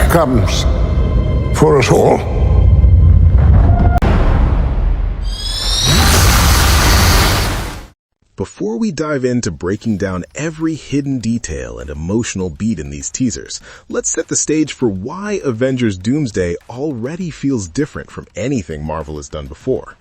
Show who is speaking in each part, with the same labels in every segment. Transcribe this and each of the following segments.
Speaker 1: comes for us all.
Speaker 2: Before we dive into breaking down every hidden detail and emotional beat in these teasers, let's set the stage for why Avengers Doomsday already feels different from anything Marvel has done before.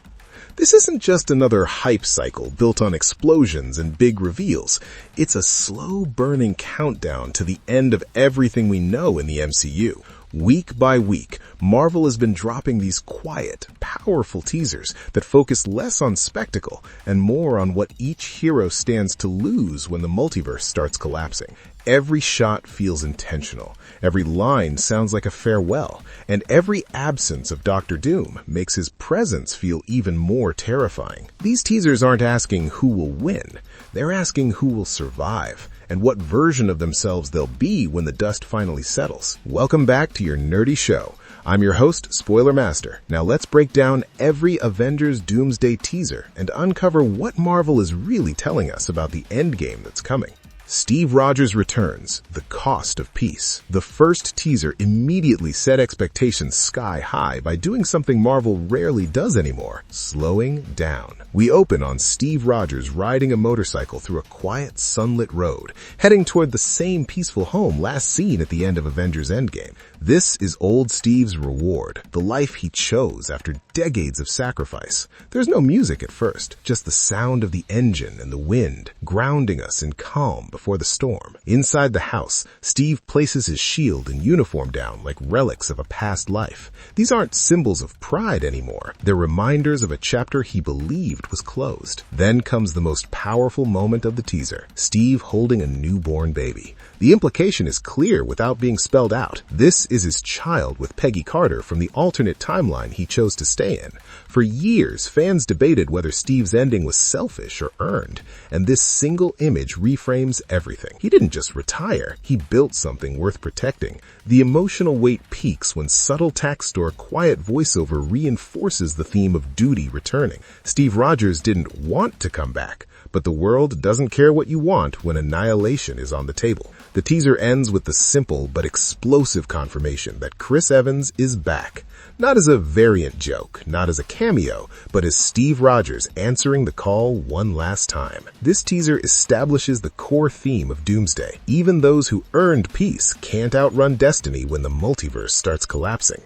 Speaker 2: This isn't just another hype cycle built on explosions and big reveals. It's a slow-burning countdown to the end of everything we know in the MCU. Week by week, Marvel has been dropping these quiet, powerful teasers that focus less on spectacle and more on what each hero stands to lose when the multiverse starts collapsing. Every shot feels intentional, every line sounds like a farewell, and every absence of Doctor Doom makes his presence feel even more terrifying. These teasers aren't asking who will win, they're asking who will survive, and what version of themselves they'll be when the dust finally settles. Welcome back to your nerdy show. I'm your host, Spoiler Master. Now let's break down every Avengers Doomsday teaser and uncover what Marvel is really telling us about the endgame that's coming. Steve Rogers returns, the cost of peace. The first teaser immediately set expectations sky high by doing something Marvel rarely does anymore, slowing down. We open on Steve Rogers riding a motorcycle through a quiet, sunlit road, heading toward the same peaceful home last seen at the end of Avengers Endgame. This is old Steve's reward, the life he chose after decades of sacrifice. There's no music at first, just the sound of the engine and the wind, grounding us in calm before the storm. Inside the house, Steve places his shield and uniform down like relics of a past life. These aren't symbols of pride anymore. They're reminders of a chapter he believed was closed. Then comes the most powerful moment of the teaser, Steve holding a newborn baby. The implication is clear without being spelled out. This is his child with Peggy Carter from the alternate timeline he chose to stay in. For years, fans debated whether Steve's ending was selfish or earned, and this single image reframes everything. He didn't just retire, he built something worth protecting. The emotional weight peaks when subtle text or quiet voiceover reinforces the theme of duty returning. Steve Rogers didn't want to come back, but the world doesn't care what you want when annihilation is on the table. The teaser ends with the simple but explosive confirmation that Chris Evans is back. Not as a variant joke, not as a cameo, but as Steve Rogers answering the call one last time. This teaser establishes the core theme of Doomsday. Even those who earned peace can't outrun destiny when the multiverse starts collapsing.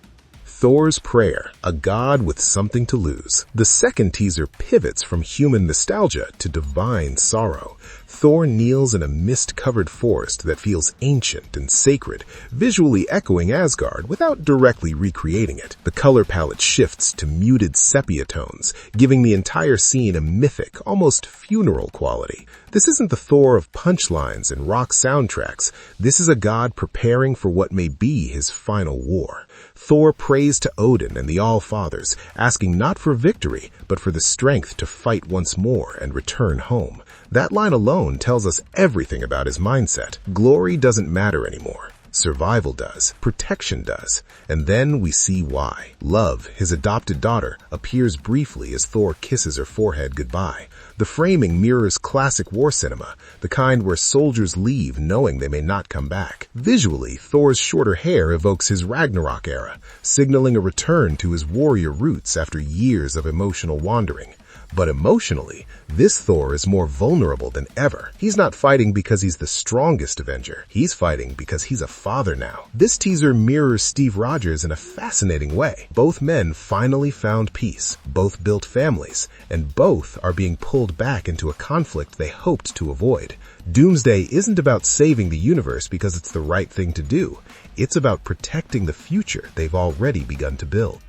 Speaker 2: Thor's Prayer, a god with something to lose. The second teaser pivots from human nostalgia to divine sorrow. Thor kneels in a mist-covered forest that feels ancient and sacred, visually echoing Asgard without directly recreating it. The color palette shifts to muted sepia tones, giving the entire scene a mythic, almost funeral quality. This isn't the Thor of punchlines and rock soundtracks. This is a god preparing for what may be his final war. Thor prays to Odin and the All-Fathers, asking not for victory, but for the strength to fight once more and return home. That line alone tells us everything about his mindset. Glory doesn't matter anymore. Survival does. Protection does. And then we see why. Love, his adopted daughter, appears briefly as Thor kisses her forehead goodbye. The framing mirrors classic war cinema, the kind where soldiers leave knowing they may not come back. Visually, Thor's shorter hair evokes his Ragnarok era, signaling a return to his warrior roots after years of emotional wandering. But emotionally, this Thor is more vulnerable than ever. He's not fighting because he's the strongest Avenger. He's fighting because he's a father now. This teaser mirrors Steve Rogers in a fascinating way. Both men finally found peace. Both built families. And both are being pulled back into a conflict they hoped to avoid. Doomsday isn't about saving the universe because it's the right thing to do. It's about protecting the future they've already begun to build.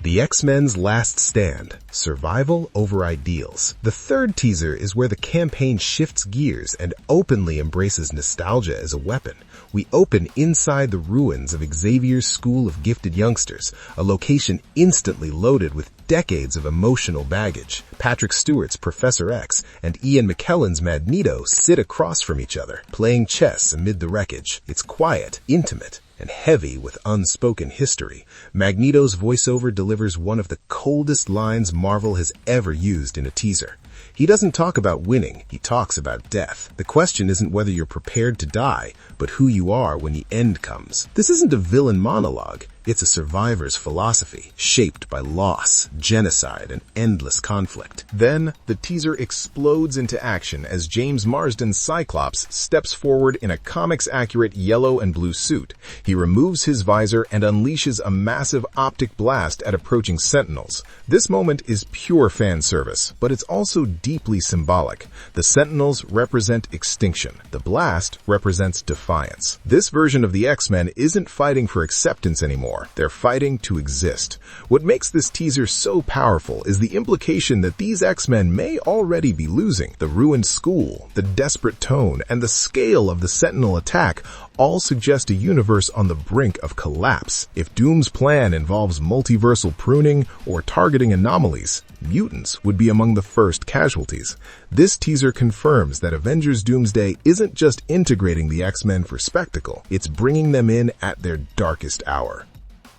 Speaker 2: The X-Men's Last Stand, Survival over Ideals. The third teaser is where the campaign shifts gears and openly embraces nostalgia as a weapon. We open inside the ruins of Xavier's School of Gifted Youngsters, a location instantly loaded with decades of emotional baggage. Patrick Stewart's Professor X and Ian McKellen's Magneto sit across from each other, playing chess amid the wreckage. It's quiet, intimate, and heavy with unspoken history. Magneto's voiceover delivers one of the coldest lines Marvel has ever used in a teaser. He doesn't talk about winning, he talks about death. The question isn't whether you're prepared to die, but who you are when the end comes. This isn't a villain monologue. It's a survivor's philosophy, shaped by loss, genocide, and endless conflict. Then, the teaser explodes into action as James Marsden's Cyclops steps forward in a comics-accurate yellow and blue suit. He removes his visor and unleashes a massive optic blast at approaching Sentinels. This moment is pure fan service, but it's also deeply symbolic. The Sentinels represent extinction. The blast represents defiance. This version of the X-Men isn't fighting for acceptance anymore. They're fighting to exist. What makes this teaser so powerful is the implication that these X-Men may already be losing. The ruined school, the desperate tone, and the scale of the Sentinel attack all suggest a universe on the brink of collapse. If Doom's plan involves multiversal pruning or targeting anomalies, mutants would be among the first casualties. This teaser confirms that Avengers Doomsday isn't just integrating the X-Men for spectacle, it's bringing them in at their darkest hour.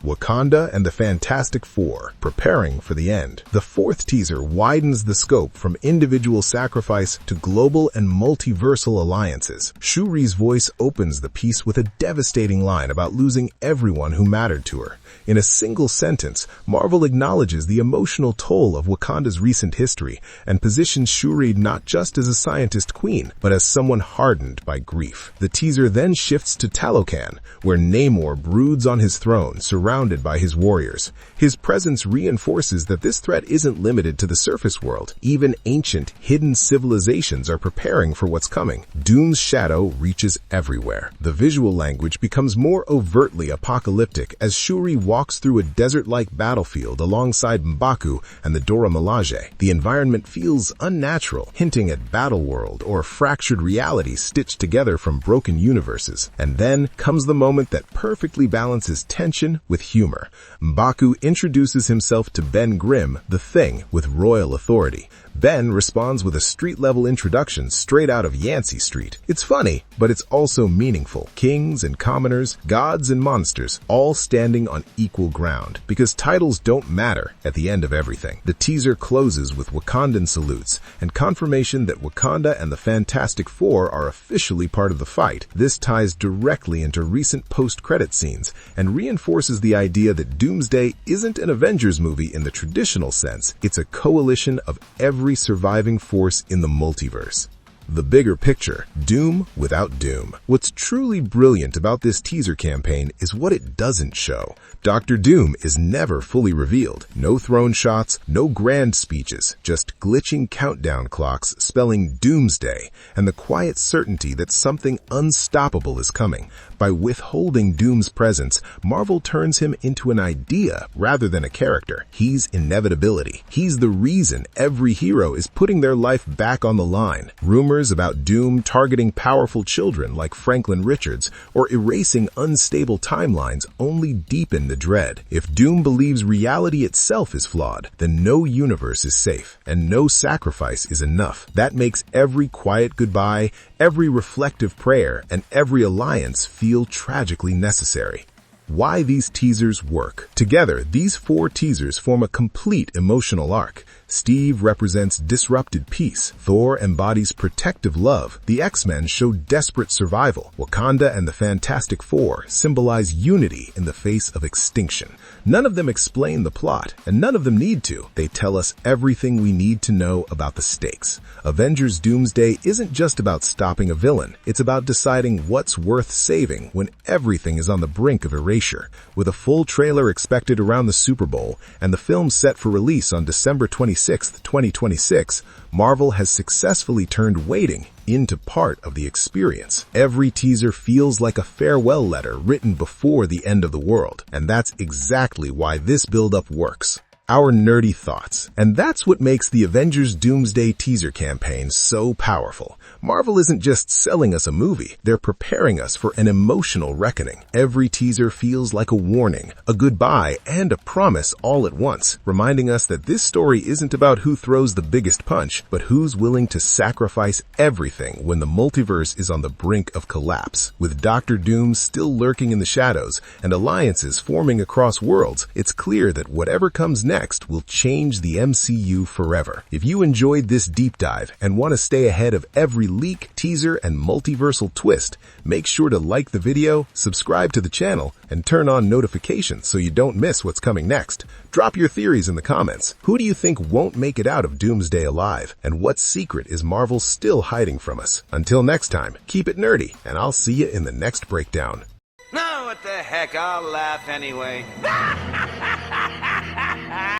Speaker 2: Wakanda and the Fantastic Four, preparing for the end. The fourth teaser widens the scope from individual sacrifice to global and multiversal alliances. Shuri's voice opens the piece with a devastating line about losing everyone who mattered to her. In a single sentence, Marvel acknowledges the emotional toll of Wakanda's recent history and positions Shuri not just as a scientist queen, but as someone hardened by grief. The teaser then shifts to Talocan, where Namor broods on his throne, surrounded by his warriors. His presence reinforces that this threat isn't limited to the surface world. Even ancient, hidden civilizations are preparing for what's coming. Doom's shadow reaches everywhere. The visual language becomes more overtly apocalyptic as Shuri walks through a desert-like battlefield alongside M'Baku and the Dora Milaje. The environment feels unnatural, hinting at Battleworld or fractured reality stitched together from broken universes. And then comes the moment that perfectly balances tension with humor. M'Baku introduces himself to Ben Grimm, the Thing, with royal authority. Ben responds with a street-level introduction straight out of Yancey Street. It's funny, but it's also meaningful. Kings and commoners, gods and monsters, all standing on equal ground, because titles don't matter at the end of everything. The teaser closes with Wakandan salutes and confirmation that Wakanda and the Fantastic Four are officially part of the fight. This ties directly into recent post-credit scenes and reinforces the idea that Doomsday isn't an Avengers movie in the traditional sense. It's a coalition of every surviving force in the multiverse. The bigger picture, Doom without Doom. What's truly brilliant about this teaser campaign is what it doesn't show. Dr. Doom is never fully revealed. No throne shots, no grand speeches, just glitching countdown clocks spelling Doomsday and the quiet certainty that something unstoppable is coming. By withholding Doom's presence, Marvel turns him into an idea rather than a character. He's inevitability. He's the reason every hero is putting their life back on the line. Rumors about Doom targeting powerful children like Franklin Richards or erasing unstable timelines only deepen the dread. If Doom believes reality itself is flawed, then no universe is safe, and no sacrifice is enough. That makes every quiet goodbye, every reflective prayer, and every alliance feel tragically necessary. Why these teasers work. Together, these four teasers form a complete emotional arc. Steve represents disrupted peace. Thor embodies protective love. The X-Men show desperate survival. Wakanda and the Fantastic Four symbolize unity in the face of extinction. None of them explain the plot, and none of them need to. They tell us everything we need to know about the stakes. Avengers Doomsday isn't just about stopping a villain. It's about deciding what's worth saving when everything is on the brink of erasure. With a full trailer expected around the Super Bowl and the film set for release on December 26, 2026, Marvel has successfully turned waiting into part of the experience. Every teaser feels like a farewell letter written before the end of the world, and that's exactly why this build-up works. Our nerdy thoughts. And that's what makes the Avengers Doomsday teaser campaign so powerful. Marvel isn't just selling us a movie, they're preparing us for an emotional reckoning. Every teaser feels like a warning, a goodbye, and a promise all at once, reminding us that this story isn't about who throws the biggest punch, but who's willing to sacrifice everything when the multiverse is on the brink of collapse. With Dr. Doom still lurking in the shadows and alliances forming across worlds, it's clear that whatever comes next next will change the MCU forever. If you enjoyed this deep dive and want to stay ahead of every leak, teaser, and multiversal twist, make sure to like the video, subscribe to the channel, and turn on notifications so you don't miss what's coming next. Drop your theories in the comments. Who do you think won't make it out of Doomsday alive? And what secret is Marvel still hiding from us? Until next time, keep it nerdy, and I'll see you in the next breakdown.
Speaker 3: No, what the heck, I'll laugh anyway.